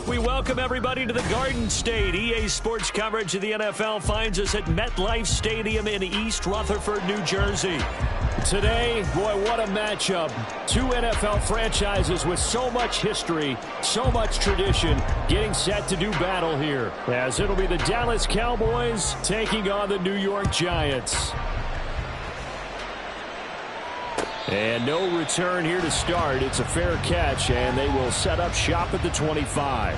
We welcome everybody to the Garden State. EA Sports coverage of the NFL finds us at MetLife Stadium in East Rutherford, New Jersey. Today, boy, what a matchup. Two NFL franchises with so much history, so much tradition, getting set to do battle here, as it'll be the Dallas Cowboys taking on the New York Giants. And no return here to start. It's a fair catch, and they will set up shop at the 25.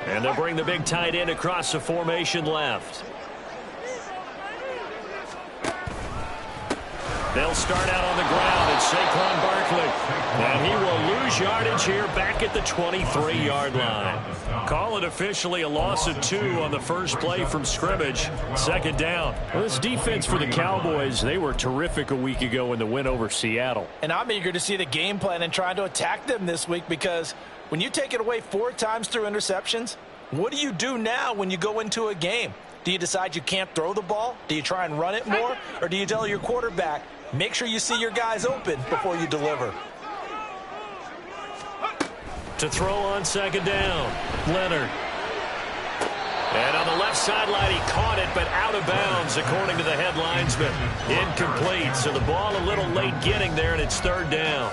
And they'll bring the big tight end across the formation left. They'll start out on the ground, and Saquon Barkley. And he will lose yardage here back at the 23-yard line. Call it officially a loss of 2 on the first play from scrimmage. Second down. Well, this defense for the Cowboys, they were terrific a week ago in the win over Seattle. And I'm eager to see the game plan and trying to attack them this week, because when you take it away 4 times through interceptions, what do you do now when you go into a game? Do you decide you can't throw the ball? Do you try and run it more? Or do you tell your quarterback, make sure you see your guys open before you deliver? To throw on second down, Leonard. And on the left sideline, he caught it, but out of bounds, according to the head linesman. Incomplete, so the ball a little late getting there, and it's third down.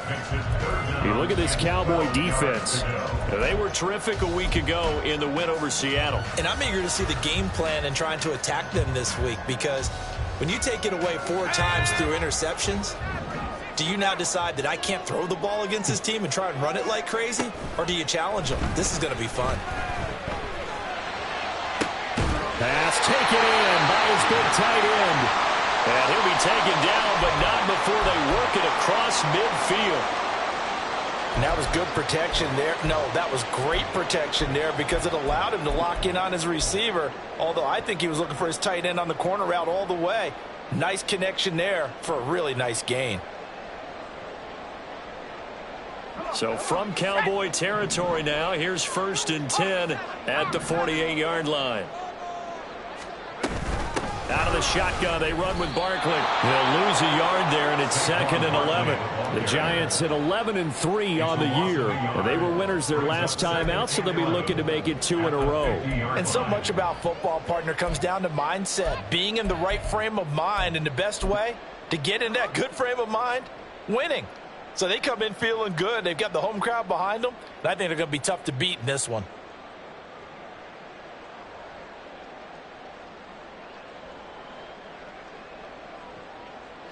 You look at this Cowboy defense. They were terrific a week ago in the win over Seattle. And I'm eager to see the game plan and trying to attack them this week, because when you take it away 4 times through interceptions, do you now decide that I can't throw the ball against this team and try and run it like crazy? Or do you challenge them? This is going to be fun. Pass taken in by his big tight end. And he'll be taken down, but not before they work it across midfield. And that was good protection there. No, that was great protection there, because it allowed him to lock in on his receiver. Although I think he was looking for his tight end on the corner route all the way. Nice connection there for a really nice gain. So from Cowboy territory now, here's 1st and 10 at the 48-yard line. Out of the shotgun, they run with Barkley. They'll lose a yard there, and it's 2nd and 11. The Giants at 11-3 on the year. They were winners their last time out, so they'll be looking to make it 2 in a row. And so much about football, partner, comes down to mindset. Being in the right frame of mind, and the best way to get in that good frame of mind, winning. So they come in feeling good. They've got the home crowd behind them, and I think they're going to be tough to beat in this one.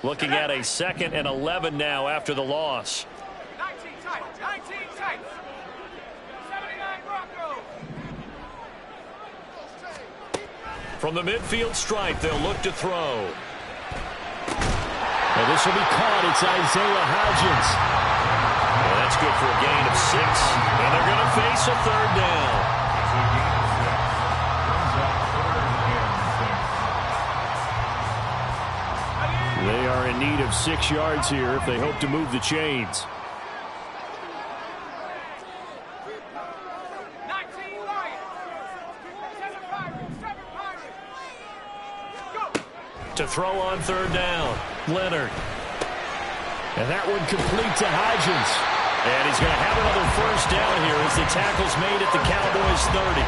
Looking at a 2nd and 11 now after the loss. 19 tight, 19 tight. 79 Broncos. From the midfield stripe, they'll look to throw. And this will be caught. It's Isaiah Hodgins. Well, that's good for a gain of 6. And they're going to face a 3rd down. They are in need of 6 yards here if they hope to move the chains. 19 Lions. 7 Pirates. 7 Pirates. Go. To throw on 3rd down, Leonard. And that one complete to Hodgins. And he's going to have another 1st down here as the tackle's made at the Cowboys' 30.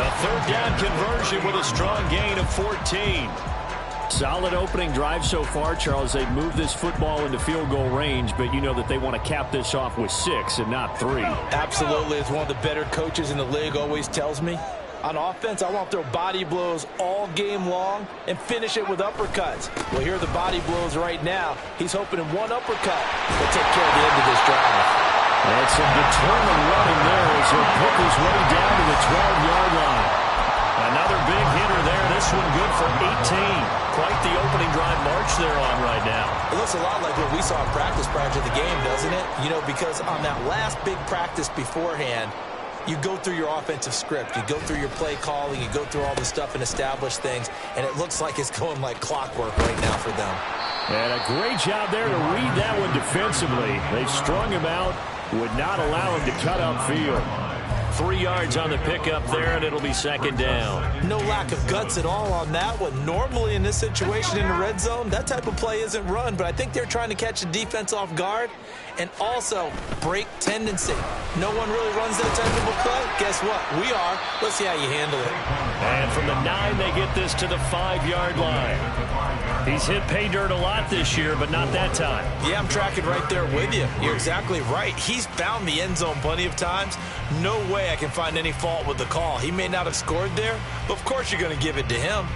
A 3rd down conversion with a strong gain of 14. Solid opening drive so far, Charles. They've moved this football into field goal range, but you know that they want to cap this off with 6 and not 3. Absolutely. It's one of the better coaches in the league always tells me. On offense, I want to throw body blows all game long and finish it with uppercuts. Well, here are the body blows right now. He's hoping in one uppercut will take care of the end of this drive. That's some determined running there as he'll pick his way down to the 12-yard line. Another big hitter there. this one good for 18. Quite the opening drive march they're on right now. It looks a lot like what we saw in practice prior to the game, doesn't it? You know, because on that last big practice beforehand, you go through your offensive script. You go through your play calling. You go through all the stuff and establish things. And it looks like it's going like clockwork right now for them. And a great job there to read that one defensively. They strung him out, would not allow him to cut upfield. 3 yards on the pickup there, and it'll be second down. No lack of guts at all on that one. Normally in this situation in the red zone, that type of play isn't run, but I think they're trying to catch the defense off guard and also break tendency. No one really runs that type of a play. Guess what? We are. Let's see how you handle it. And from the 9, they get this to the 5-yard line. He's hit pay dirt a lot this year, but not that time. Yeah, I'm tracking right there with you. You're exactly right. He's found the end zone plenty of times. No way I can find any fault with the call. He may not have scored there, but of course you're going to give it to him.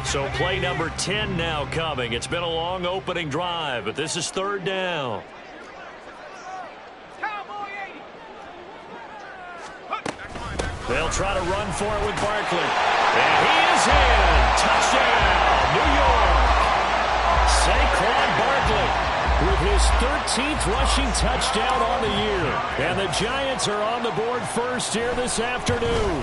So play number 10 now coming. It's been a long opening drive, but this is third down. They'll try to run for it with Barkley. And he is in. Touchdown, New York. Saquon Barkley with his 13th rushing touchdown on the year. And the Giants are on the board first here this afternoon.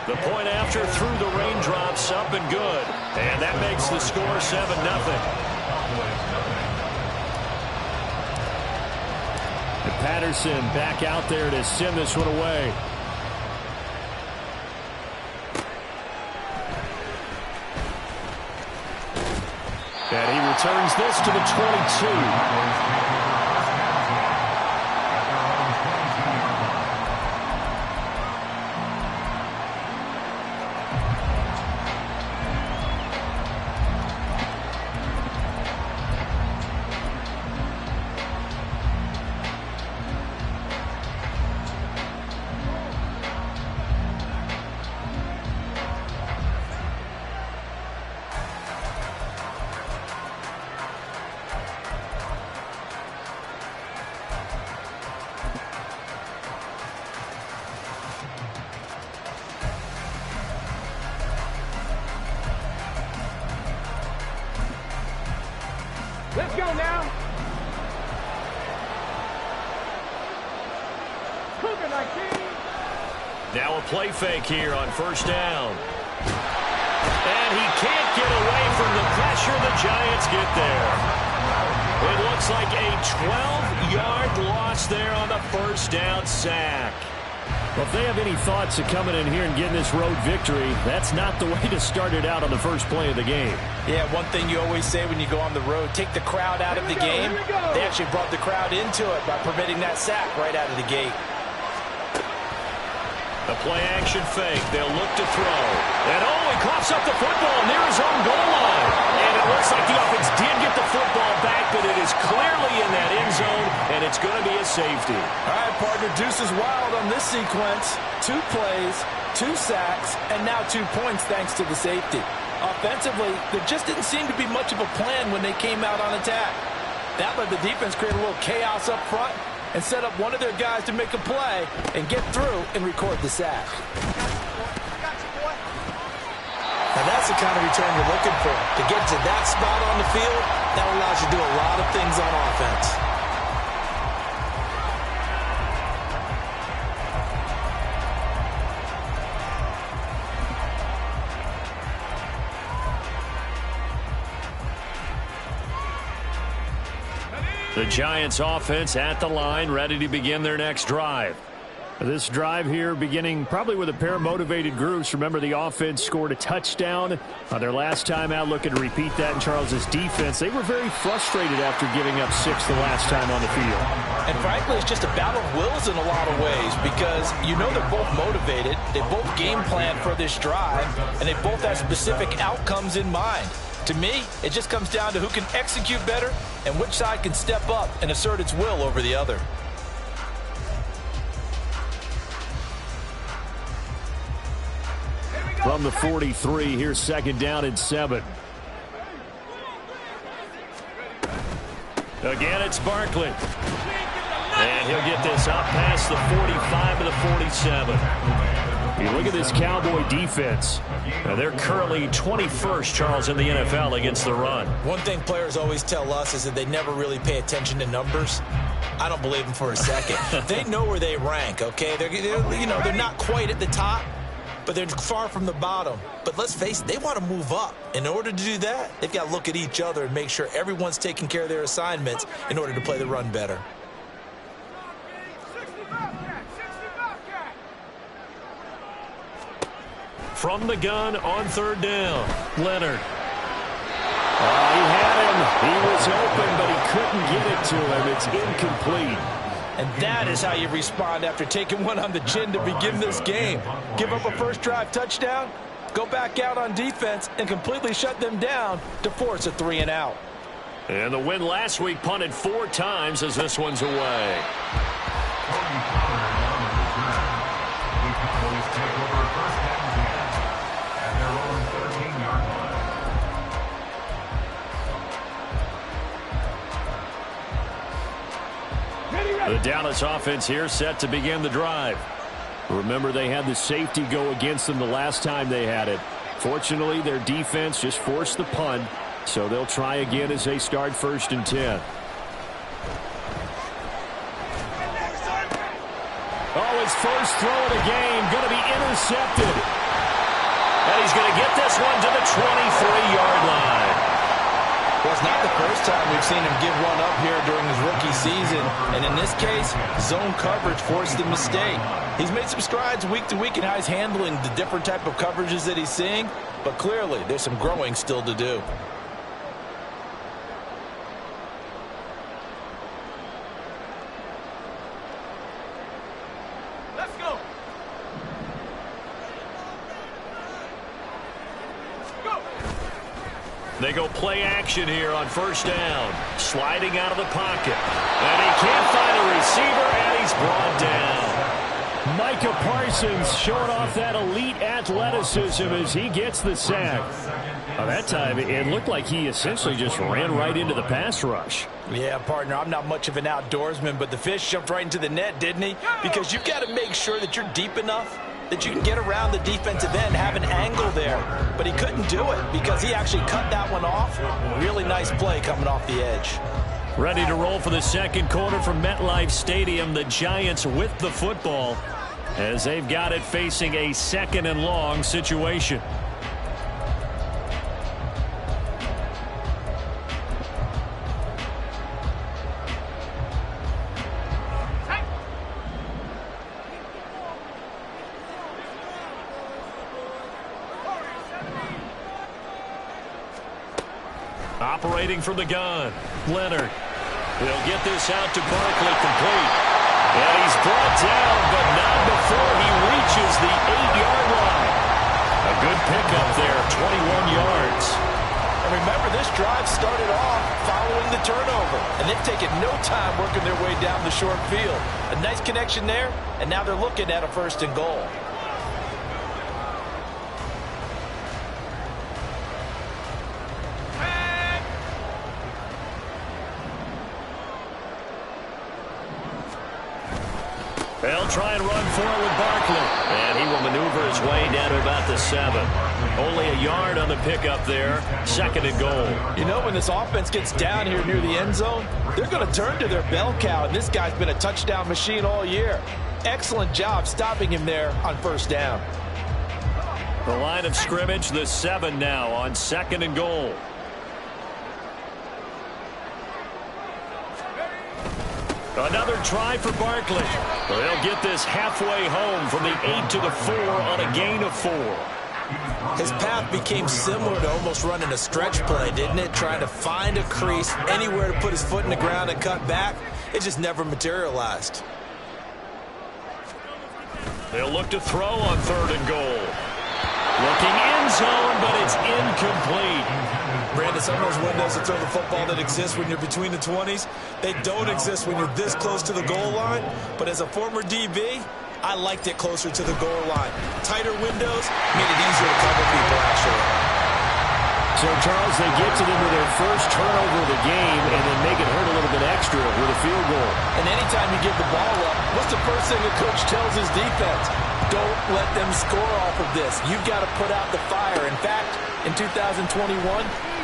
The point after through the raindrops, up and good. And that makes the score 7-0. Patterson back out there to send this one away. And he returns this to the 22. Let's go now. Cougar 19. Now a play fake here on first down. And he can't get away from the pressure. The Giants get there. It looks like a 12-yard loss there on the first down sack. Well, if they have any thoughts of coming in here and getting this road victory, that's not the way to start it out on the first play of the game. Yeah, one thing you always say when you go on the road, take the crowd out of the game. They actually brought the crowd into it by permitting that sack right out of the gate. The play action fake. They'll look to throw. And he coughs up the football near his own goal line. And it looks like the offense did get the football back, but it is clearly in that end zone, and it's going to be a safety. All right, partner, deuce is wild on this sequence. 2 plays, 2 sacks, and now 2 points thanks to the safety. Offensively, there just didn't seem to be much of a plan when they came out on attack. That let the defense create a little chaos up front and set up one of their guys to make a play and get through and record the sack. Now that's the kind of return you're looking for. To get to that spot on the field, that allows you to do a lot of things on offense. The Giants offense at the line, ready to begin their next drive. This drive here beginning probably with a pair of motivated groups. Remember, the offense scored a touchdown on their last time out, looking to repeat that in Charles's defense. They were very frustrated after giving up 6 the last time on the field. And frankly, it's just a battle of wills in a lot of ways because you know they're both motivated. They both game plan for this drive, and they both have specific outcomes in mind. To me, it just comes down to who can execute better and which side can step up and assert its will over the other. From the 43, here's second down and 7. Again, it's Barkley. And he'll get this up past the 45 to the 47. You look at this Cowboy defense. They're currently 21st, Charles, in the NFL against the run. One thing players always tell us is that they never really pay attention to numbers. I don't believe them for a second. They know where they rank, okay? They're not quite at the top, but they're far from the bottom. But let's face it, they want to move up. In order to do that, they've got to look at each other and make sure everyone's taking care of their assignments in order to play the run better. From the gun on third down, Leonard. He had him. He was open, but he couldn't get it to him. It's incomplete. And that is how you respond after taking one on the chin to begin this game. Give up a first drive touchdown, go back out on defense, and completely shut them down to force a 3-and-out. And the win last week punted 4 times as this one's away. The Dallas offense here set to begin the drive. Remember, they had the safety go against them the last time they had it. Fortunately, their defense just forced the punt, so they'll try again as they start 1st and 10. Oh, his first throw of the game going to be intercepted. And he's going to get this one to the 23-yard line. Well, it's not the first time we've seen him give one up here during his rookie season. And in this case, zone coverage forced the mistake. He's made some strides week to week in how he's handling the different type of coverages that he's seeing. But clearly, there's some growing still to do. Let's go. They go play action here on 1st down. Sliding out of the pocket. And he can't find a receiver, and he's brought down. Micah Parsons showing off that elite athleticism as he gets the sack. That time, it looked like he essentially just ran right into the pass rush. Yeah, partner, I'm not much of an outdoorsman, but the fish jumped right into the net, didn't he? Because you've got to make sure that you're deep enough that you can get around the defensive end, have an angle there. But he couldn't do it because he actually cut that one off. Really nice play coming off the edge. Ready to roll for the second quarter from MetLife Stadium. The Giants with the football as they've got it facing a 2nd and long situation. Operating from the gun, Leonard. He'll get this out to Barkley complete. And he's brought down, but not before he reaches the 8-yard line. A good pickup there, 21 yards. And remember, this drive started off following the turnover. And they've taken no time working their way down the short field. A nice connection there, and now they're looking at a 1st and goal. They'll try and run for it with Barkley. And he will maneuver his way down to about the 7. Only a yard on the pickup there. 2nd and goal. You know, when this offense gets down here near the end zone, they're going to turn to their bell cow. And this guy's been a touchdown machine all year. Excellent job stopping him there on 1st down. The line of scrimmage, the 7 now on 2nd and goal. Another try for Barkley. They'll get this halfway home from the 8 to the 4 on a gain of 4. His path became similar to almost running a stretch play, didn't it? Trying to find a crease, anywhere to put his foot in the ground and cut back. It just never materialized. They'll look to throw on 3rd and goal. Looking end zone, but it's incomplete. Brandon, some of those windows to throw the football that exist when you're between the 20s, they don't exist when you're this close to the goal line. But as a former DB, I liked it closer to the goal line. Tighter windows made it easier to cover people, actually. So, Charles, they get to them with their first turnover of the game and then make it hurt a little bit extra. extra with a field goal. And anytime you give the ball up, what's the first thing a coach tells his defense? Don't let them score off of this. You've got to put out the fire. In fact, in 2021,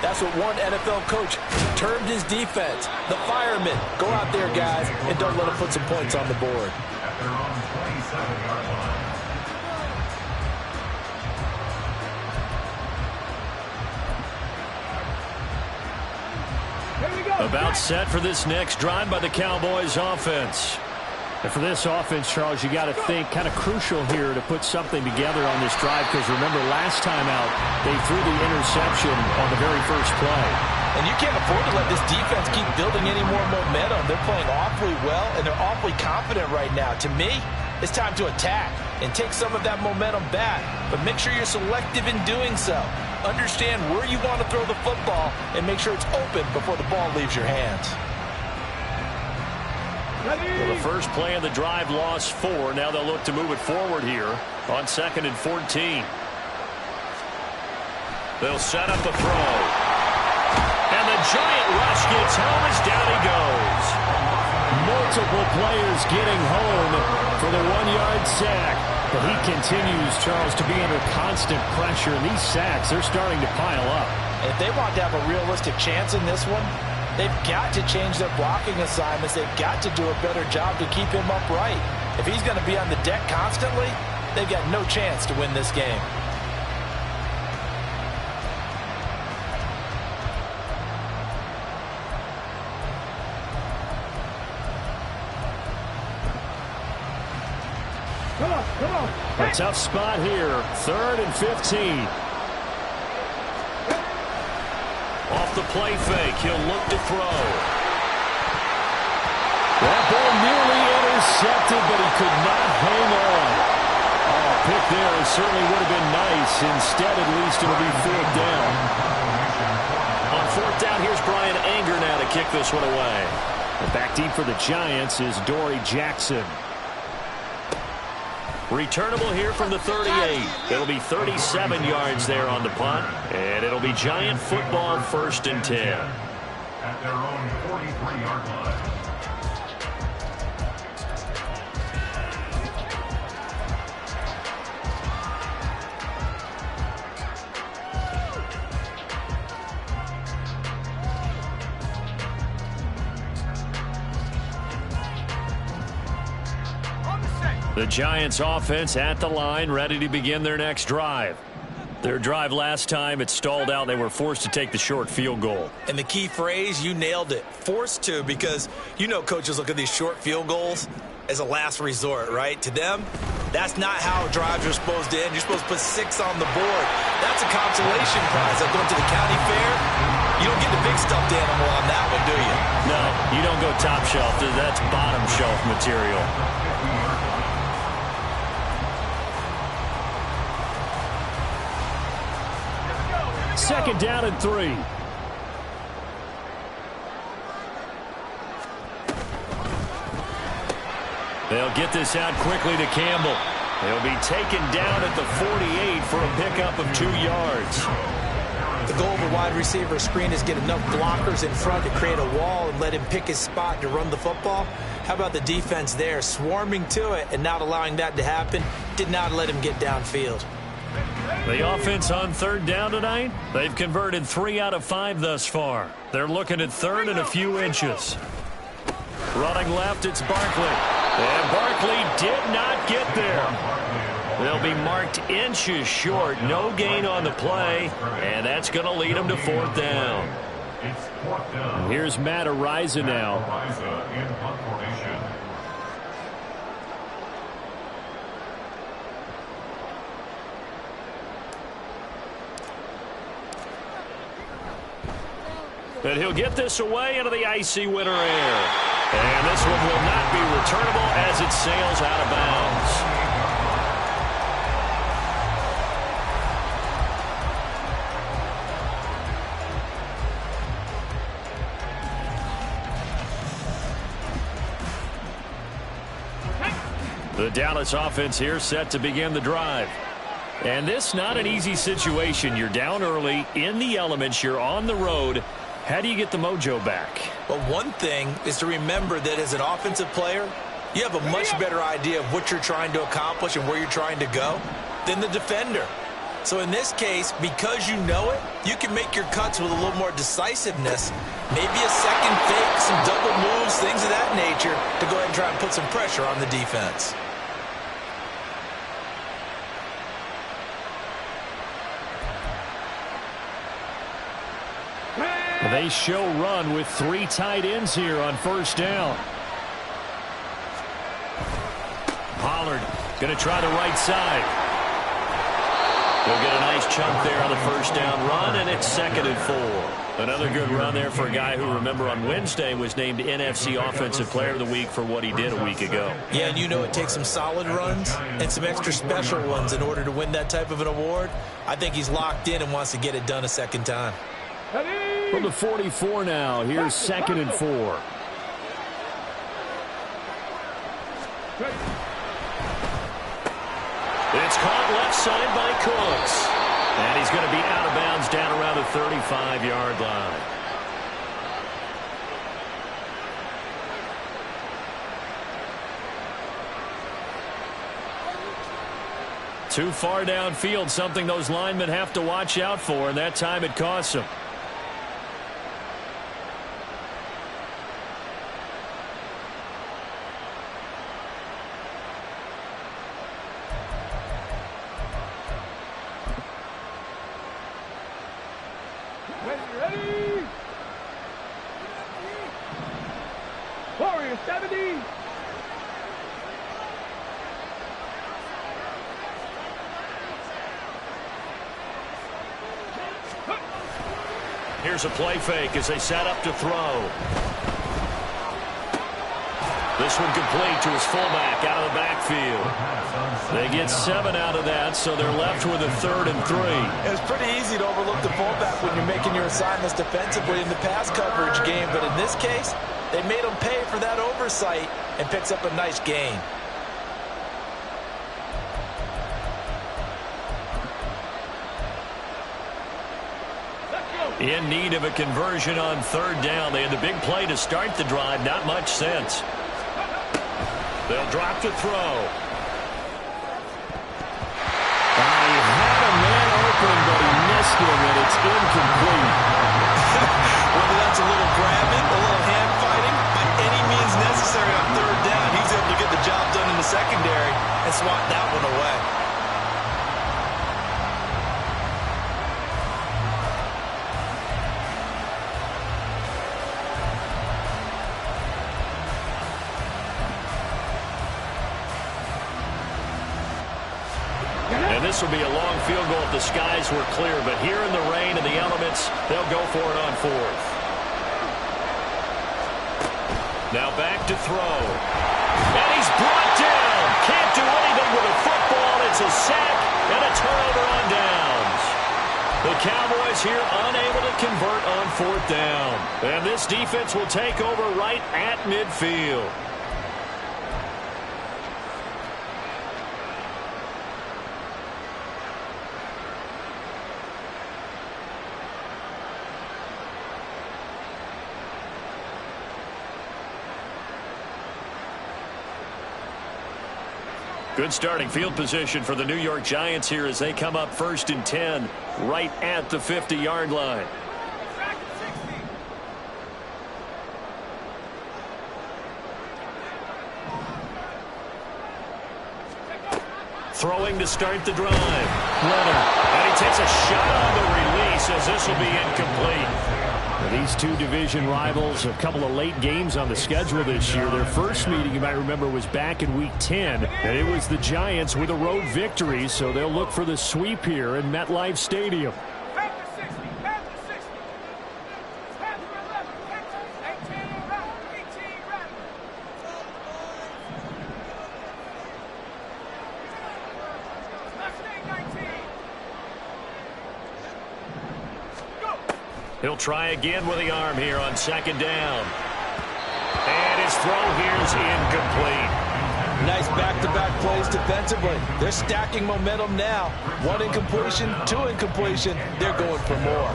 that's what one NFL coach termed his defense. The firemen. Go out there, guys, and don't let them put some points on the board. About set for this next drive by the Cowboys offense. And for this offense, Charles, you got to think kind of crucial here to put something together on this drive, because remember last time out they threw the interception on the very first play. And you can't afford to let this defense keep building any more momentum. They're playing awfully well, and they're awfully confident right now. To me, it's time to attack and take some of that momentum back, but make sure you're selective in doing so. Understand where you want to throw the football and make sure it's open before the ball leaves your hands. Well, the first play of the drive lost 4. Now they'll look to move it forward here on 2nd and 14. They'll set up a throw. And the giant rush gets home as down he goes. Multiple players getting home for the 1-yard sack. But he continues, Charles, to be under constant pressure. And these sacks, they're starting to pile up. If they want to have a realistic chance in this one, they've got to change their blocking assignments. They've got to do a better job to keep him upright. If he's going to be on the deck constantly, they've got no chance to win this game. Come on. A tough spot here. 3rd and 15. Off the play fake, he'll look to throw. That ball nearly intercepted, but he could not hang on. Oh, a pick there certainly would have been nice. Instead, at least it'll be 4th down. On 4th down, here's Brian Anger now to kick this one away. And back deep for the Giants is Dory Jackson. Returnable here from the 38. It'll be 37 yards there on the punt. And it'll be Giant football, 1st and 10. At their own 43-yard line. The Giants offense at the line, ready to begin their next drive. Their drive last time, it stalled out. They were forced to take the short field goal. And the key phrase, you nailed it, forced to, because you know coaches look at these short field goals as a last resort, right? To them, that's not how drives are supposed to end. You're supposed to put 6 on the board. That's a consolation prize. Like going to the county fair, you don't get the big stuffed animal on that one, do you? No, you don't go top shelf. That's bottom shelf material. Second down and 3. They'll get this out quickly to Gaml. They'll be taken down at the 48 for a pickup of 2 yards. The goal of a wide receiver screen is get enough blockers in front to create a wall and let him pick his spot to run the football. How about the defense there, swarming to it and not allowing that to happen? Did not let him get downfield. The offense on 3rd down tonight, they've converted 3 out of 5 thus far. They're looking at 3rd and a few inches. Running left, it's Barkley. And Barkley did not get there. They'll be marked inches short. No gain on the play, and that's going to lead them to 4th down. And here's Matt Ariza now. And he'll get this away into the icy winter air. And this one will not be returnable as it sails out of bounds. The Dallas offense here set to begin the drive. And this not an easy situation. You're down early in the elements. You're on the road. How do you get the mojo back? Well, one thing is to remember that as an offensive player, you have a much better idea of what you're trying to accomplish and where you're trying to go than the defender. So in this case, because you know it, you can make your cuts with a little more decisiveness. Maybe a second fake, some double moves, things of that nature to go ahead and try and put some pressure on the defense. They show run with 3 tight ends here on first down. Pollard going to try the right side. They'll get a nice chunk there on the first down run, and it's 2nd and 4. Another good run there for a guy who, remember, on Wednesday was named NFC Offensive Player of the Week for what he did a week ago. Yeah, and you know it takes some solid runs and some extra special ones in order to win that type of an award. I think he's locked in and wants to get it done a second time. From the 44 now, here's 2nd and 4. It's caught left side by Cooks. And he's going to be out of bounds down around the 35-yard line. Too far downfield, something those linemen have to watch out for, and that time it costs them. Ready? Warrior 70. Here's a play fake as they set up to throw. This one complete to his fullback out of the backfield. They get 7 out of that, so they're left with a 3rd and 3. It's pretty easy to overlook the fullback when you're making your assignments defensively in the pass coverage game, but in this case, they made him pay for that oversight and picks up a nice gain. In need of a conversion on 3rd down. They had the big play to start the drive. Not much sense. They'll drop to throw. He had a man open, but he missed him, and it's incomplete. Whether that's a little grabbing, a little hand fighting, by any means necessary on 3rd down, he was able to get the job done in the secondary and swat that one away. This will be a long field goal if the skies were clear, but here in the rain and the elements, they'll go for it on 4th. Now back to throw. And he's brought down. Can't do anything with a football. It's a sack and a turnover on downs. The Cowboys here unable to convert on 4th down. And this defense will take over right at midfield. Good starting field position for the New York Giants here as they come up 1st and 10 right at the 50-yard line. Throwing to start the drive. Leonard. And he takes a shot on the release as this will be incomplete. These two division rivals, a couple of late games on the schedule this year. Their first meeting, you might remember, was back in Week 10, and it was the Giants with a road victory, so they'll look for the sweep here in MetLife Stadium. He'll try again with the arm here on 2nd down. And his throw here is incomplete. Nice back-to-back plays defensively. They're stacking momentum now. 1 incompletion, 2 incompletion. They're going for more.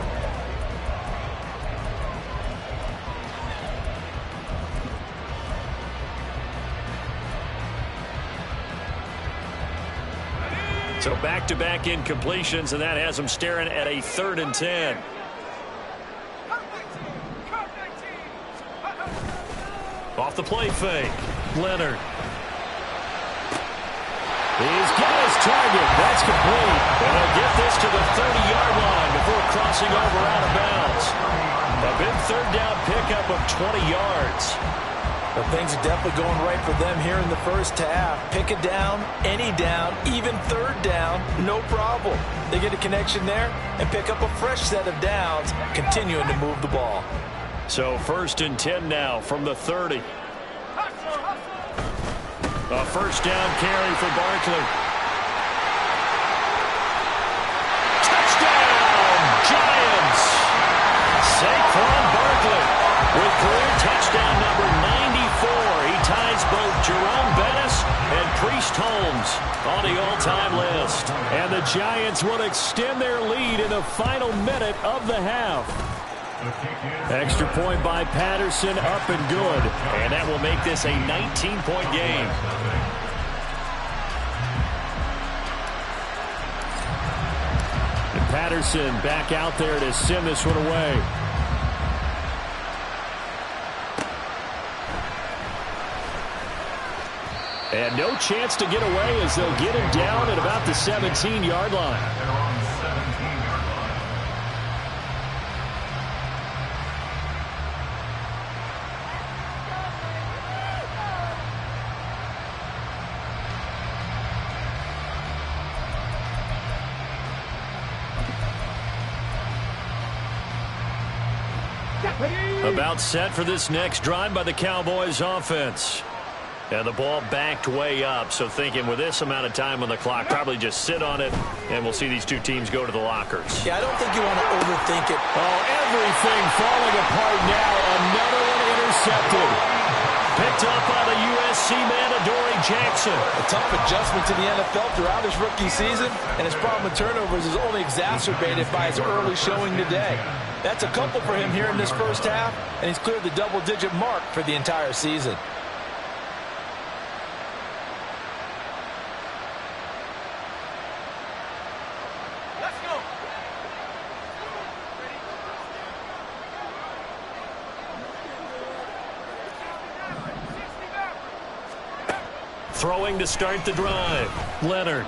So back-to-back incompletions, and that has them staring at a 3rd and 10. Off the play fake. Leonard. He's got his target. That's complete. And they'll get this to the 30-yard line before crossing over out of bounds. A big 3rd down pickup of 20 yards. Well, things are definitely going right for them here in the first half. Pick a down, any down, even 3rd down, no problem. They get a connection there and pick up a fresh set of downs, continuing to move the ball. So 1st and 10 now from the 30. A 1st down carry for Barkley. Touchdown, Giants! Saquon Barkley with career touchdown number 94. He ties both Jerome Bettis and Priest Holmes on the all-time list. And the Giants will extend their lead in the final minute of the half. Extra point by Patterson, up and good. And that will make this a 19-point game. And Patterson back out there to send this one away. And no chance to get away as they'll get him down at about the 17-yard line. About set for this next drive by the Cowboys offense. And the ball backed way up, so thinking with this amount of time on the clock, probably just sit on it, and we'll see these two teams go to the lockers. Yeah, I don't think you want to overthink it. Oh, everything falling apart now. Another one intercepted. Picked up by the USC man, Adoree Jackson. A tough adjustment to the NFL throughout his rookie season, and his problem with turnovers is only exacerbated by his early showing today. That's a couple for him here in this first half, and he's cleared the double-digit mark for the entire season. Let's go. Throwing to start the drive. Leonard.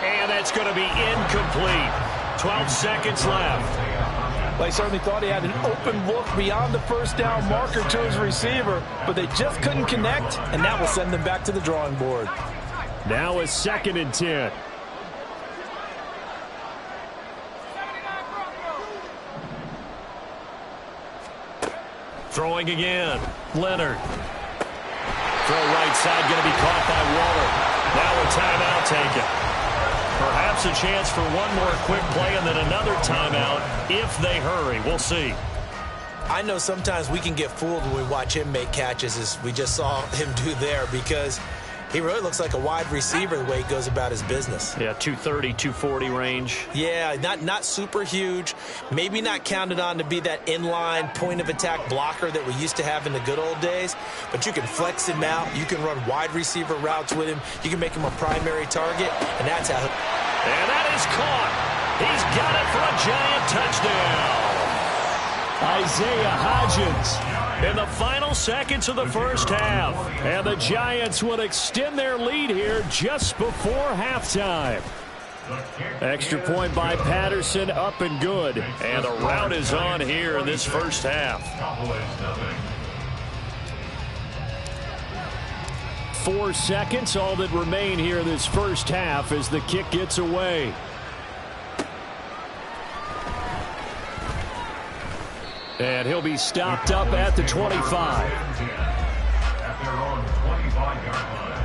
And that's going to be incomplete. 12 seconds left. Well, he certainly thought he had an open look beyond the first down marker to his receiver, but they just couldn't connect, and that will send them back to the drawing board. Now a 2nd and 10. Throwing again. Leonard. Throw right side, going to be caught by Waller. Now a timeout taken. Perhaps a chance for one more quick play and then another timeout if they hurry. We'll see. I know sometimes we can get fooled when we watch him make catches, as we just saw him do there, because he really looks like a wide receiver the way he goes about his business. Yeah, 230, 240 range. Yeah, not super huge. Maybe not counted on to be that inline point-of-attack blocker that we used to have in the good old days. But you can flex him out. You can run wide receiver routes with him. You can make him a primary target, and that's how. And that is caught. He's got it for a Giant touchdown. Isaiah Hodgins in the final seconds of the first half. And the Giants will extend their lead here just before halftime. Extra point by Patterson, up and good. And the route is on here in this first half. 4 seconds, all that remain here this first half as the kick gets away. And he'll be stopped up at the 25. At their own 25-yard line.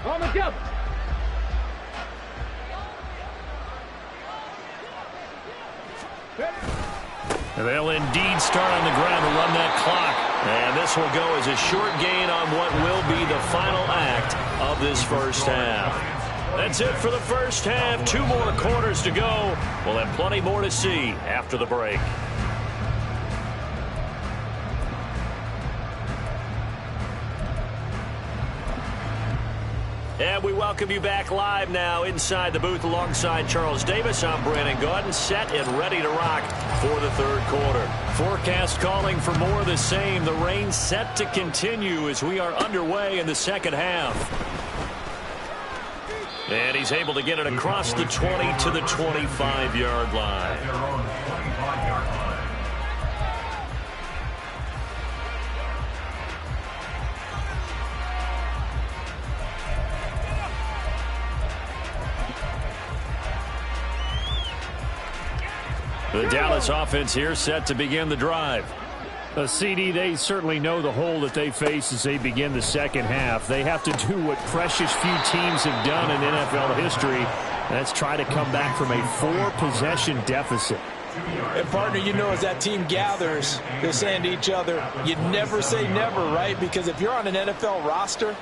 On the jump. And they'll indeed start on the ground to run that clock. And this will go as a short gain on what will be the final act of this first half. That's it for the first half. 2 more quarters to go. We'll have plenty more to see after the break. And we welcome you back live now inside the booth alongside Charles Davis. I'm Brandon Gaudin, set and ready to rock for the third quarter. Forecast calling for more of the same. The rain set to continue as we are underway in the second half. And he's able to get it across the 20 to the 25-yard line. The Dallas offense here set to begin the drive. CD, they certainly know the hole that they face as they begin the second half. They have to do what precious few teams have done in NFL history. That's try to come back from a 4-possession deficit. And, partner, you know, as that team gathers, they're saying to each other, you never say never, right? Because if you're on an NFL roster,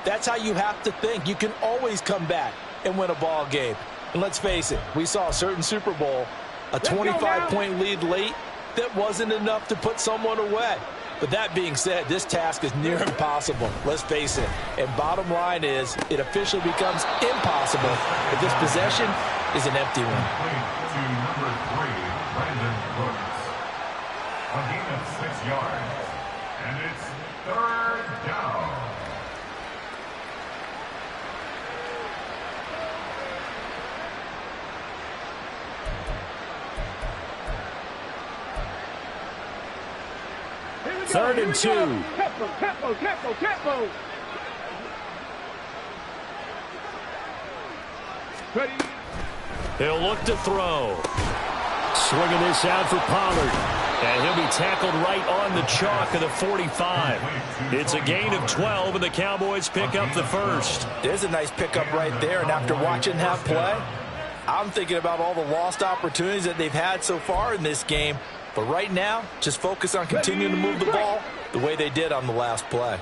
that's how you have to think. You can always come back and win a ball game. And let's face it, we saw a certain Super Bowl, a 25-point lead late, that wasn't enough to put someone away. But that being said, this task is near impossible. Let's face it. And bottom line is, it officially becomes impossible if this possession is an empty one. To number 3, Brandon Brooks. A gain of 6 yards. And it's third down. Third and 2. Tempo. Ready. He'll look to throw. Swinging this out for Pollard. And he'll be tackled right on the chalk of the 45. It's a gain of 12, and the Cowboys pick up the first. There's a nice pickup right there, and after watching that play, I'm thinking about all the lost opportunities that they've had so far in this game. But right now, just focus on continuing to move the ball the way they did on the last play.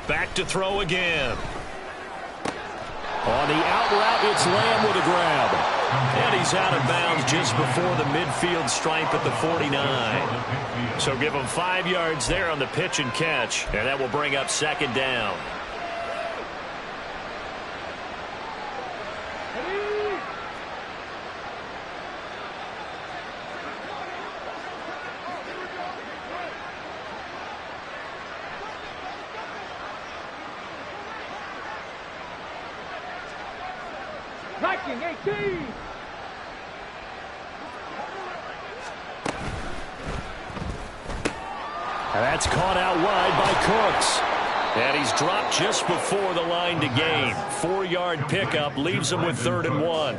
Back to throw again. On the out route, it's Lamb with a grab. And he's out of bounds just before the midfield stripe at the 49. So give him 5 yards there on the pitch and catch. And that will bring up second down. Viking 18. And that's caught out wide by Cooks. And he's dropped just before the line to gain. 4-yard pickup leaves him with 3rd and 1.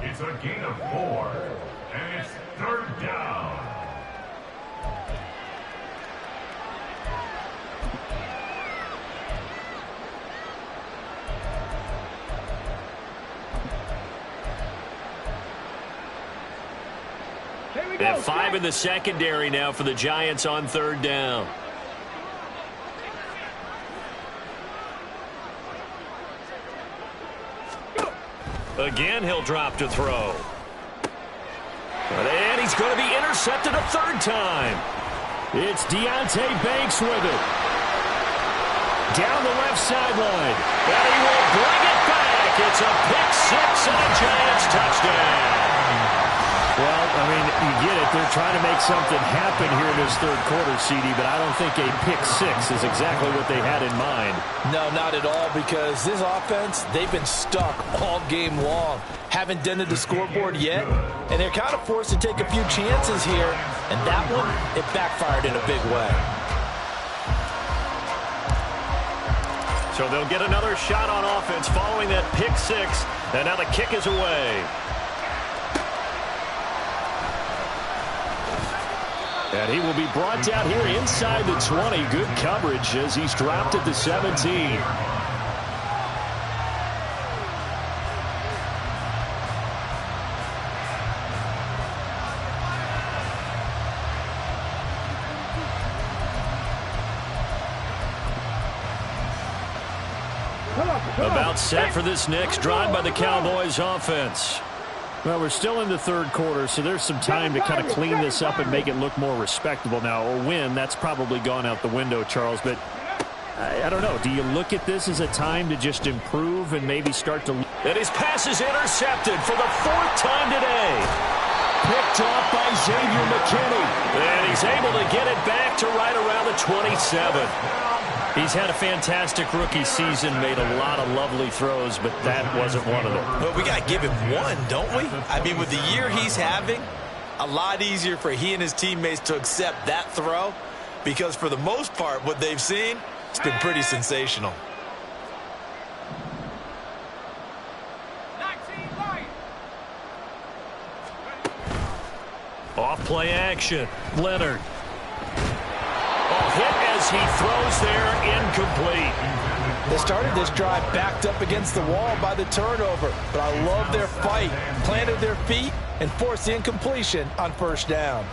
It's a gain of 4. And it's third down. And 5 in the secondary now for the Giants on 3rd down. Again, he'll drop to throw. And he's going to be intercepted a 3rd time. It's Deonte Banks with it. Down the left sideline. And he will bring it back. It's a pick 6 and a Giants touchdown. Well, I mean, you get it. They're trying to make something happen here in this third quarter, CD, but I don't think a pick 6 is exactly what they had in mind. No, not at all, because this offense, they've been stuck all game long. Haven't dented the scoreboard yet, and they're kind of forced to take a few chances here, and that one, it backfired in a big way. So they'll get another shot on offense following that pick 6, and now the kick is away. And he will be brought down here inside the 20. Good coverage as he's dropped at the 17. About set for this next drive by the Cowboys offense. Well, we're still in the third quarter, so there's some time to kind of clean this up and make it look more respectable. Now, a win, that's probably gone out the window, Charles, but I don't know. Do you look at this as a time to just improve and maybe start to... And his pass is intercepted for the fourth time today. Picked off by Xavier McKinney. And he's able to get it back to right around the 27. He's had a fantastic rookie season, made a lot of lovely throws, but that wasn't one of them. Well, we got to give him one, don't we? I mean, with the year he's having, a lot easier for he and his teammates to accept that throw because for the most part, what they've seen, it's been pretty sensational. Off play action. Leonard. Hit as he throws there, incomplete. They started this drive backed up against the wall by the turnover, but I love their fight, planted their feet, and forced the incompletion on first down.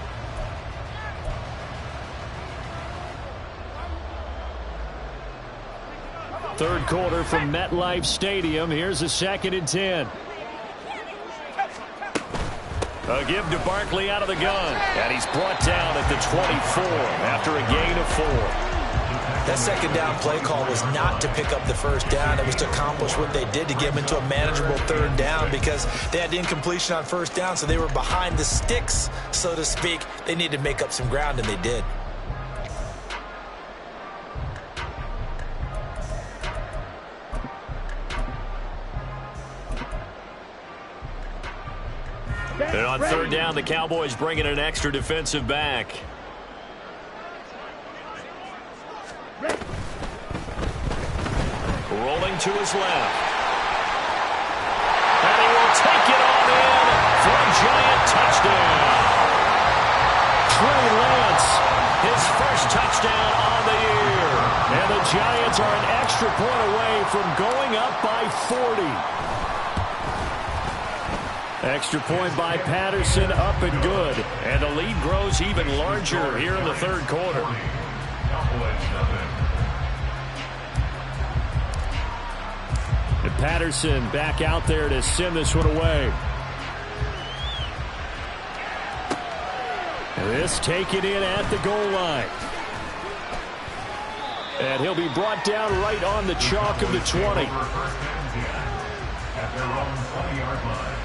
Third quarter from MetLife Stadium. Here's a 2nd and 10. A give to Barkley out of the gun. And he's brought down at the 24 after a gain of 4. That second down play call was not to pick up the first down. It was to accomplish what they did to get them into a manageable third down because they had the incompletion on first down, so they were behind the sticks, so to speak. They needed to make up some ground, and they did. And on third down, the Cowboys bring in an extra defensive back. Rolling to his left. And he will take it on in for a giant touchdown. Trey Lance, his first touchdown on the year. And the Giants are an extra point away from going up by 40. Extra point by Patterson, up and good. And the lead grows even larger here in the third quarter. And Patterson back out there to send this one away. And this taken in at the goal line. And he'll be brought down right on the chalk of the 20. At their own 20-yard line.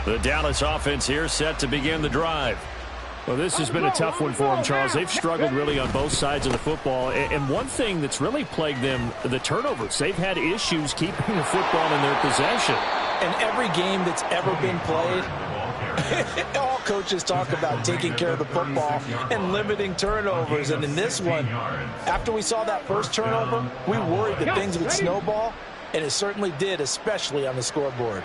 The Dallas offense here set to begin the drive. Well, this has been a tough one for them, Charles. They've struggled really on both sides of the football. And one thing that's really plagued them, the turnovers. They've had issues keeping the football in their possession. In every game that's ever been played, all coaches talk about taking care of the football and limiting turnovers. And in this one, after we saw that first turnover, we worried that things would snowball, and it certainly did, especially on the scoreboard.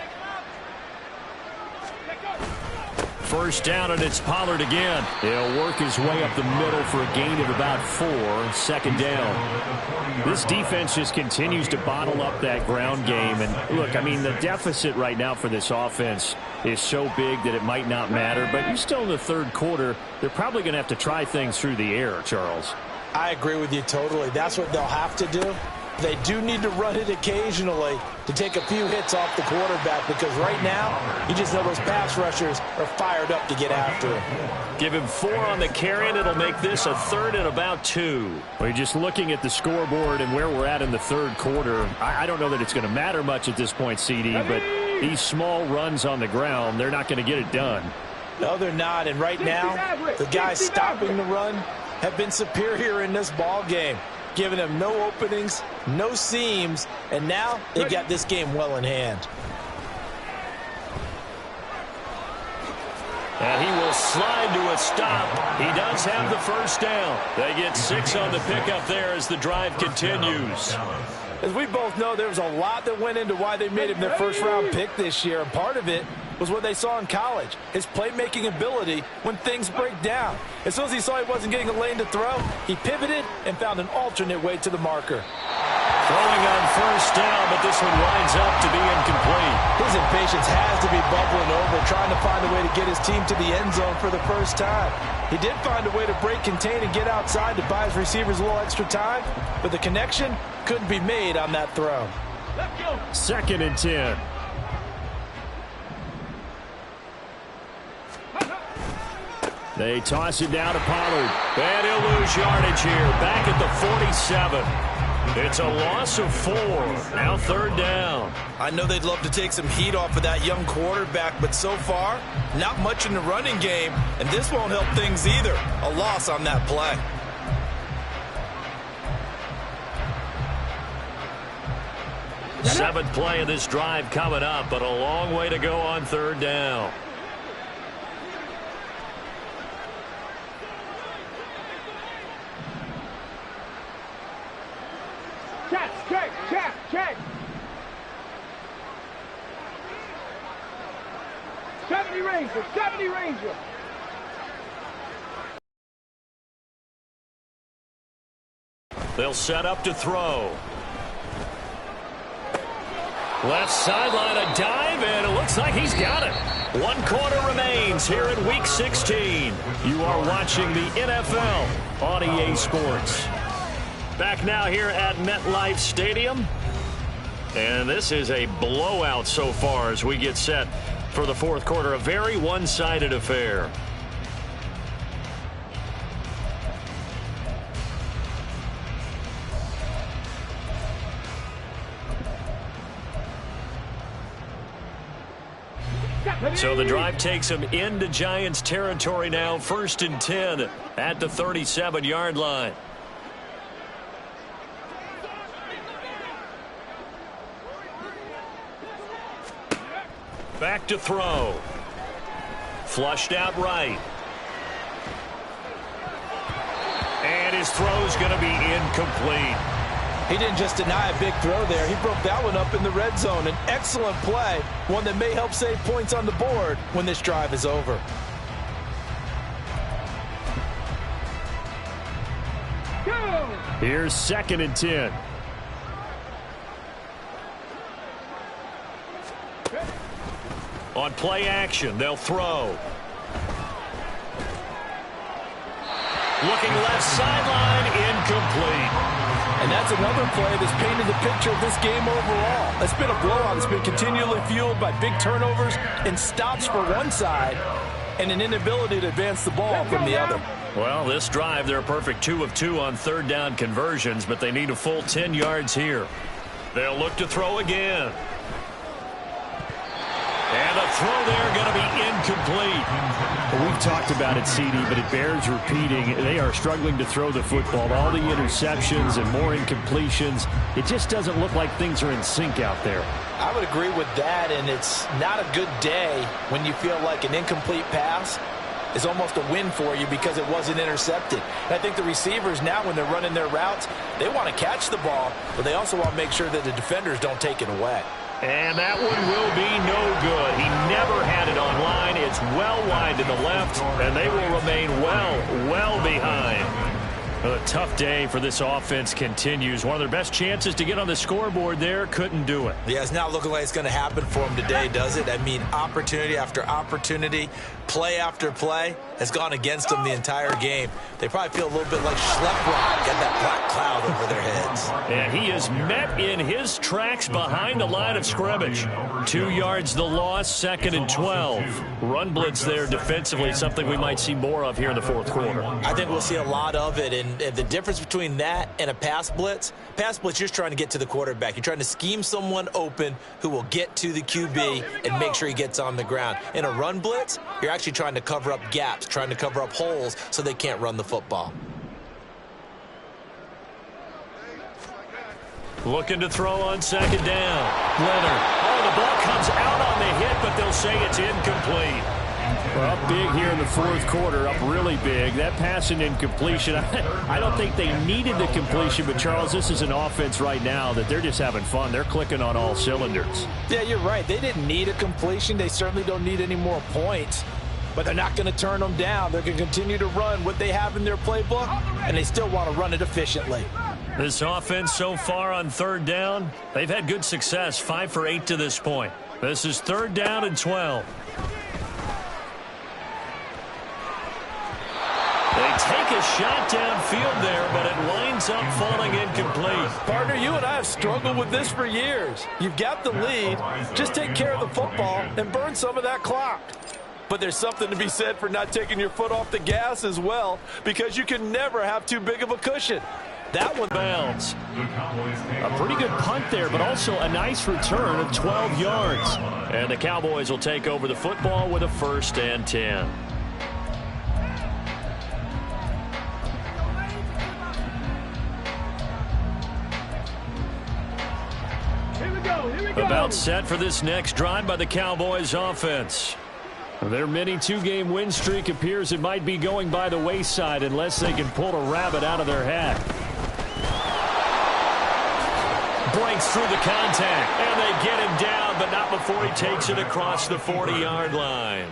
First down, and it's Pollard again. He'll work his way up the middle for a gain of about 4. Second down. This defense just continues to bottle up that ground game. And look, I mean, the deficit right now for this offense is so big that it might not matter. But you're still in the third quarter. They're probably going to have to try things through the air, Charles. I agree with you totally. That's what they'll have to do. They do need to run it occasionally to take a few hits off the quarterback because right now, you just know those pass rushers are fired up to get after him. Give him 4 on the carry, and it'll make this a 3rd and about 2. Well, you're just looking at the scoreboard and where we're at in the third quarter. I don't know that it's going to matter much at this point, CD, but these small runs on the ground, they're not going to get it done. No, they're not. And right now, the guys stopping the run have been superior in this ball game, giving them no openings, no seams, and now they've got this game well in hand. And he will slide to a stop. He does have the first down. They get 6 on the pickup there as the drive continues. As we both know, there was a lot that went into why they made him their first-round pick this year, and part of it was what they saw in college, his playmaking ability when things break down. As soon as he saw he wasn't getting a lane to throw, he pivoted and found an alternate way to the marker. Throwing on first down, but this one winds up to be incomplete. His impatience has to be bubbling over, trying to find a way to get his team to the end zone for the first time. He did find a way to break, contain, and get outside to buy his receivers a little extra time, but the connection couldn't be made on that throw. 2nd and 10. They toss it down to Pollard. And he'll lose yardage here. Back at the 47. It's a loss of 4. Now 3rd down. I know they'd love to take some heat off of that young quarterback, but so far, not much in the running game, and this won't help things either. A loss on that play. Seventh play of this drive coming up, but a long way to go on 3rd down. Check. 70 Ranger. They'll set up to throw. Left sideline, a dive, and it looks like he's got it. 1 quarter remains here in Week 16. You are watching the NFL on EA Sports. Back now here at MetLife Stadium. And this is a blowout so far as we get set for the 4th quarter. A very one-sided affair. So the drive takes him into Giants territory now. 1st and 10 at the 37-yard line. Back to throw. Flushed out right. And his throw's going to be incomplete. He didn't just deny a big throw there. He broke that one up in the red zone. An excellent play, one that may help save points on the board when this drive is over. Here's 2nd and 10. On play action, they'll throw. Looking left sideline, incomplete. And that's another play that's painted the picture of this game overall. It's been a blowout. It's been continually fueled by big turnovers and stops for one side and an inability to advance the ball from the other. Well, this drive, they're a perfect 2 of 2 on 3rd down conversions, but they need a full 10 yards here. They'll look to throw again. And the throw there going to be incomplete. Well, we've talked about it, CD, but it bears repeating. They are struggling to throw the football. All the interceptions and more incompletions. It just doesn't look like things are in sync out there. I would agree with that, and it's not a good day when you feel like an incomplete pass is almost a win for you because it wasn't intercepted. And I think the receivers now, when they're running their routes, they want to catch the ball, but they also want to make sure that the defenders don't take it away. And that one will be no good. He never had it on line. It's well wide to the left, and they will remain well behind. Well, a tough day for this offense continues. One of their best chances to get on the scoreboard there, couldn't do it. Yeah, it's not looking like it's going to happen for them today, does it? I mean, opportunity after opportunity, play after play has gone against them the entire game. They probably feel a little bit like Schlepp got that black cloud over their heads. And he is met in his tracks behind the line of scrimmage. 2 yards the loss, 2nd and 12. Run blitz there defensively, something we might see more of here in the 4th quarter. I think we'll see a lot of it, and the difference between that and a pass blitz, you're just trying to get to the quarterback. You're trying to scheme someone open who will get to the QB and make sure he gets on the ground. In a run blitz, you're actually trying to cover up gaps, trying to cover up holes so they can't run the football. Looking to throw on 2nd down. Leonard. Oh, the ball comes out on the hit, but they'll say it's incomplete. Well, up big here in the 4th quarter, up really big. That pass and incompletion, I don't think they needed the completion, but Charles, this is an offense right now that they're just having fun. They're clicking on all cylinders. Yeah, you're right. They didn't need a completion. They certainly don't need any more points, but they're not going to turn them down. They're going to continue to run what they have in their playbook, and they still want to run it efficiently. This offense so far on third down, they've had good success, 5 for 8 to this point. This is 3rd down and 12. They take a shot downfield there, but it winds up falling incomplete. Partner, you and I have struggled with this for years. You've got the lead. Just take care of the football and burn some of that clock. But there's something to be said for not taking your foot off the gas as well, because you can never have too big of a cushion. That one bounds. A pretty good punt there, but also a nice return of 12 yards. And the Cowboys will take over the football with a 1st and 10. Here we go. About set for this next drive by the Cowboys offense. Their mini 2-game win streak appears it might be going by the wayside unless they can pull a rabbit out of their hat. Breaks through the contact, and they get him down, but not before he takes it across the 40-yard line.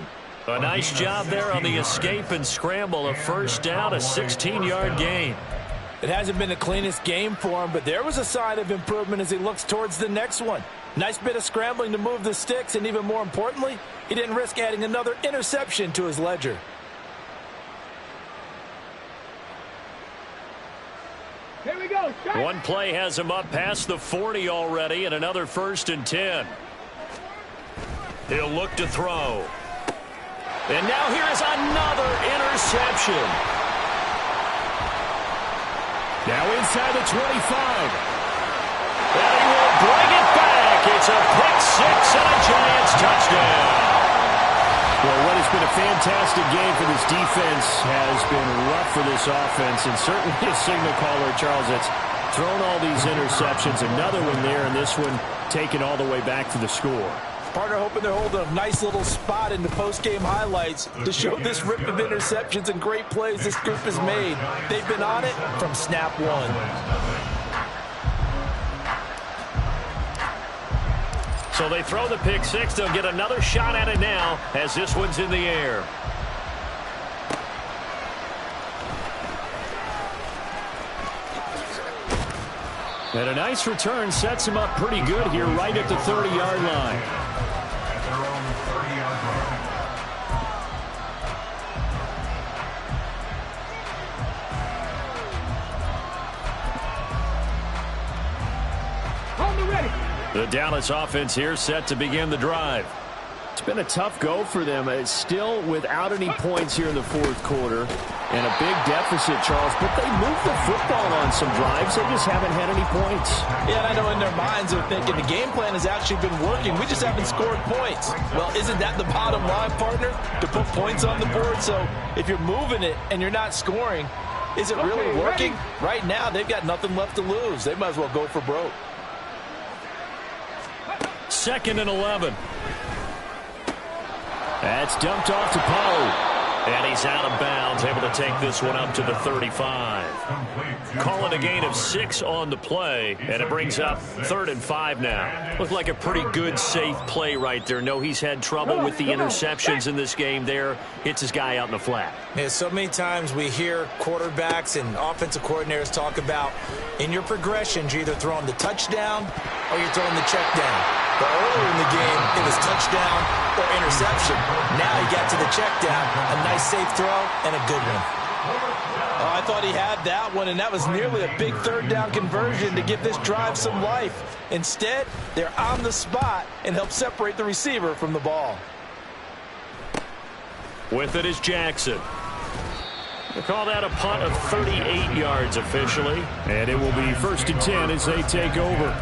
A nice job there on the escape and scramble. A 1st down, a 16-yard gain. It hasn't been the cleanest game for him, but there was a sign of improvement as he looks towards the next one. Nice bit of scrambling to move the sticks, and even more importantly, he didn't risk adding another interception to his ledger. Here we go. Start. One play has him up past the 40 already, and another 1st and 10. He'll look to throw. And now here is another interception. Now inside the 25. And he will bring it back. It's a pick 6 and a Giants touchdown. Well, what has been a fantastic game for this defense has been rough for this offense, and certainly a signal caller, Charles, that's thrown all these interceptions. Another one there, and this one taken all the way back to the score. Partner hoping they're holding a nice little spot in the post-game highlights to show this rip of interceptions and great plays this group has made. They've been on it from snap one. So they throw the pick 6. They'll get another shot at it now as this one's in the air. And a nice return sets him up pretty good here right at the 30-yard line. At their own 30-yard line. Hold me ready. The Dallas offense here set to begin the drive. It's been a tough go for them. It's still without any points here in the 4th quarter. And a big deficit, Charles. But they moved the football on some drives. They just haven't had any points. Yeah, and I know in their minds they're thinking the game plan has actually been working. We just haven't scored points. Well, isn't that the bottom line, partner? To put points on the board. So if you're moving it and you're not scoring, is it really working? Right now, they've got nothing left to lose. They might as well go for broke. 2nd and 11. That's dumped off to Pollard. And he's out of bounds, able to take this one up to the 35. Calling a gain of 6 on the play, and it brings up 3rd and 5 now. Looked like a pretty good, safe play right there. No, he's had trouble with the interceptions in this game there. Hits his guy out in the flat. Yeah, so many times we hear quarterbacks and offensive coordinators talk about in your progressions, you're either throwing the touchdown or you're throwing the check down. But earlier in the game, it was touchdown or interception. Now he got to the check down. A nice safe throw and a good one. Oh, I thought he had that one, and that was nearly a big 3rd down conversion to give this drive some life. Instead, they're on the spot and help separate the receiver from the ball. With it is Jackson. They call that a punt of 38 yards officially. And it will be 1st and 10 as they take over.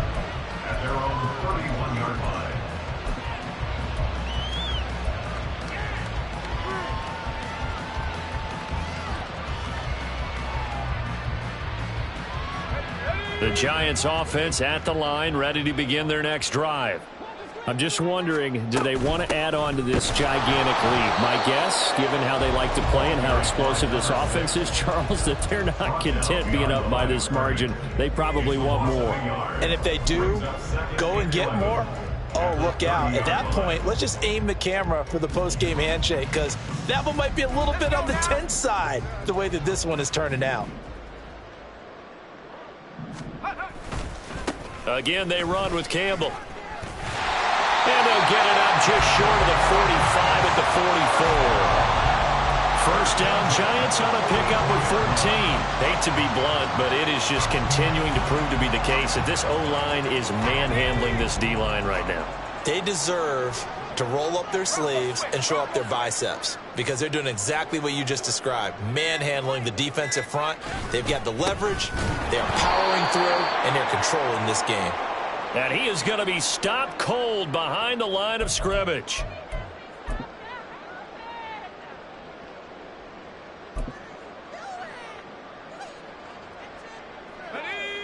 At their own 31-yard line. The Giants offense at the line, ready to begin their next drive. I'm just wondering, do they want to add on to this gigantic lead? My guess, given how they like to play and how explosive this offense is, Charles, that they're not content being up by this margin. They probably want more. And if they do, go and get more. Oh, look out. At that point, let's just aim the camera for the post-game handshake, because that one might be a little bit on the tense side, the way that this one is turning out. Again, they run with Gaml. And they'll get it up just short of the 45 at the 44. First down, Giants on a pickup with 14. Hate to be blunt, but it is just continuing to prove to be the case that this O-line is manhandling this D-line right now. They deserve to roll up their sleeves and show up their biceps because they're doing exactly what you just described, manhandling the defensive front. They've got the leverage, they are powering through, and they're controlling this game. And he is going to be stopped cold behind the line of scrimmage.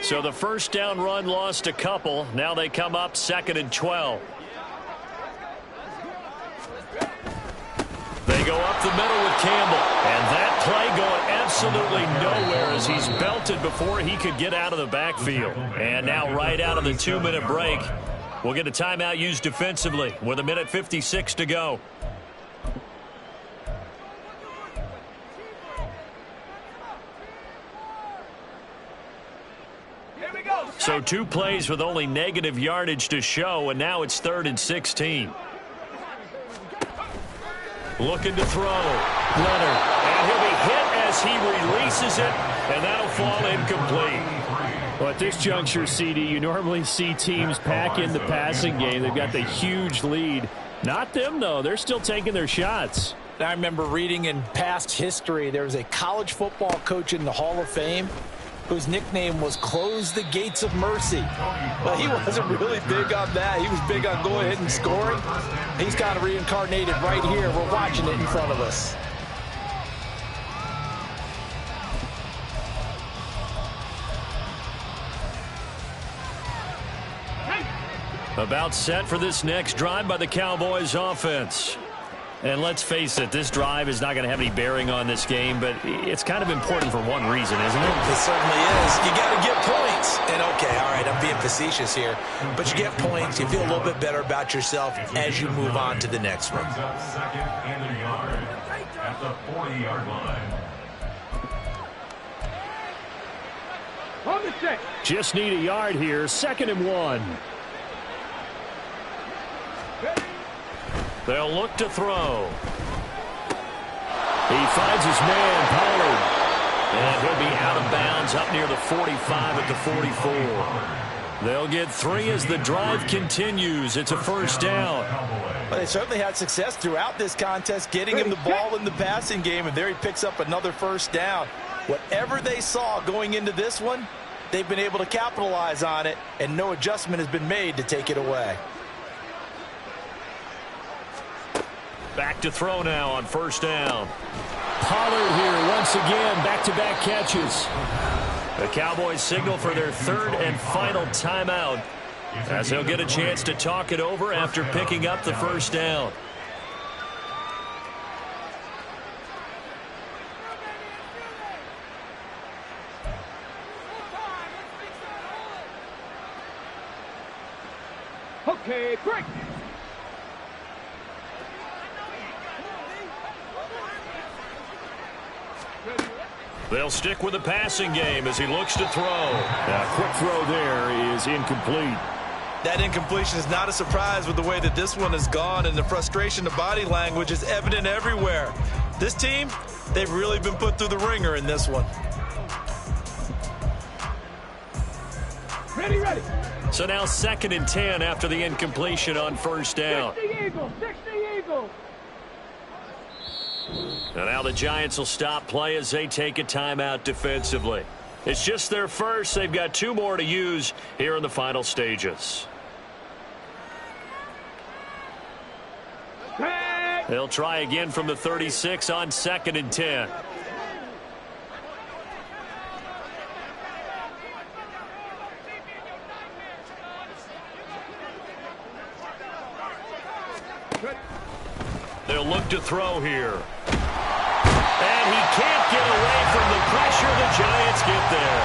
So the first down run lost a couple. Now they come up 2nd and 12. They go up the middle with Gaml. And that play going absolutely nowhere as he's belted before he could get out of the backfield. And now right out of the 2-minute break, we'll get a timeout used defensively with 1:56 to go. So 2 plays with only negative yardage to show, and now it's 3rd and 16. Looking to throw. Leonard. And he'll be hit as he releases it, and that'll fall incomplete. Well, at this juncture, CD, you normally see teams pack in the passing game. They've got the huge lead. Not them, though. They're still taking their shots. I remember reading in past history, there was a college football coach in the Hall of Fame whose nickname was Close the Gates of Mercy. Well, he wasn't really big on that. He was big on going ahead and scoring. He's kind of reincarnated right here. We're watching it in front of us. About set for this next drive by the Cowboys offense. And let's face it, this drive is not going to have any bearing on this game, but it's kind of important for one reason, isn't it? It certainly is. You got to get points. And okay, all right, I'm being facetious here, but you get points, you feel a little bit better about yourself as you move on to the next one. Second and a yard at the 40-yard line. On the check. Just need a yard here. 2nd and 1. They'll look to throw. He finds his man, Pollard. And he'll be out of bounds up near the 45 at the 44. They'll get 3 as the drive continues. It's a first down. Well, they certainly had success throughout this contest, getting him the ball in the passing game, and there he picks up another first down. Whatever they saw going into this one, they've been able to capitalize on it, and no adjustment has been made to take it away. Back to throw now on first down. Pollard here once again, back-to-back catches. The Cowboys signal for their 3rd and final timeout as they'll get a chance to talk it over after picking up the first down. Okay, break. They'll stick with the passing game as he looks to throw. A quick throw there is incomplete. That incompletion is not a surprise with the way that this one has gone, and the frustration of body language is evident everywhere. This team, they've really been put through the ringer in this one. Ready. So now 2nd and 10 after the incompletion on first down. 60 Eagles. And now the Giants will stop play as they take a timeout defensively. It's just their first. They've got 2 more to use here in the final stages. They'll try again from the 36 on 2nd and 10. They'll look to throw here. And he can't get away from the pressure. The Giants get there.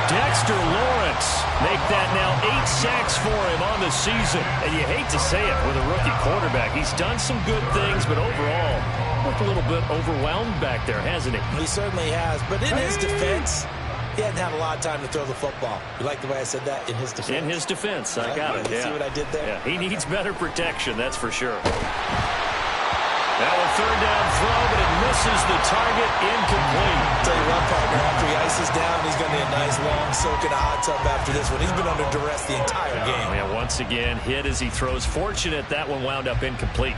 Dexter Lawrence make that now 8 sacks for him on the season. And you hate to say it with a rookie quarterback. He's done some good things, but overall, looked a little bit overwhelmed back there, hasn't he? He certainly has. But in his defense, He hadn't had a lot of time to throw the football. You like the way I said that? In his defense? In his defense. I got it. You yeah. see what I did there? Yeah, he needs better protection, that's for sure. Now a third down throw, but it misses the target, incomplete. Tell you what, partner, after he ices down, he's going to need a nice long soak in a hot tub after this one. He's been under duress the entire game. Yeah, once again, hit as he throws. Fortunate that one wound up incomplete.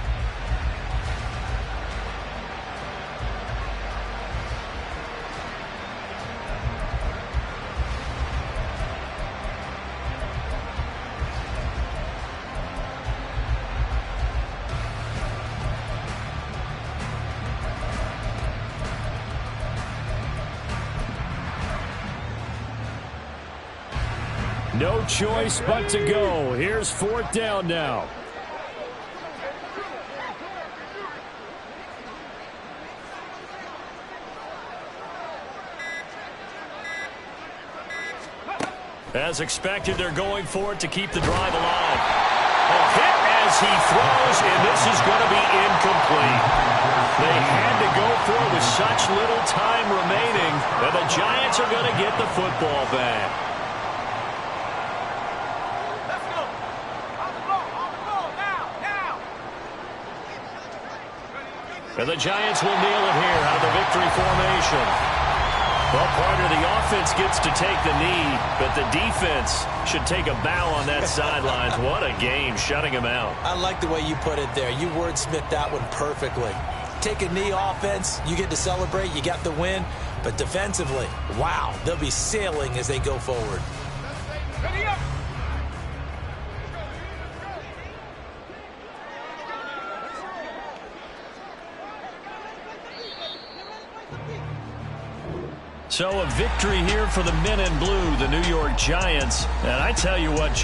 No choice but to go. Here's fourth down now. As expected, they're going for it to keep the drive alive. A hit as he throws, and this is going to be incomplete. They had to go for it with such little time remaining, and the Giants are going to get the football back. And the Giants will kneel it here out of the victory formation. Well, partner, the offense gets to take the knee, but the defense should take a bow on that sidelines. What a game, shutting him out. I like the way you put it there. You wordsmithed that one perfectly. Take a knee offense, you get to celebrate, you got the win. But defensively, wow, they'll be sailing as they go forward. Ready up. So a victory here for the men in blue, the New York Giants. And I tell you what,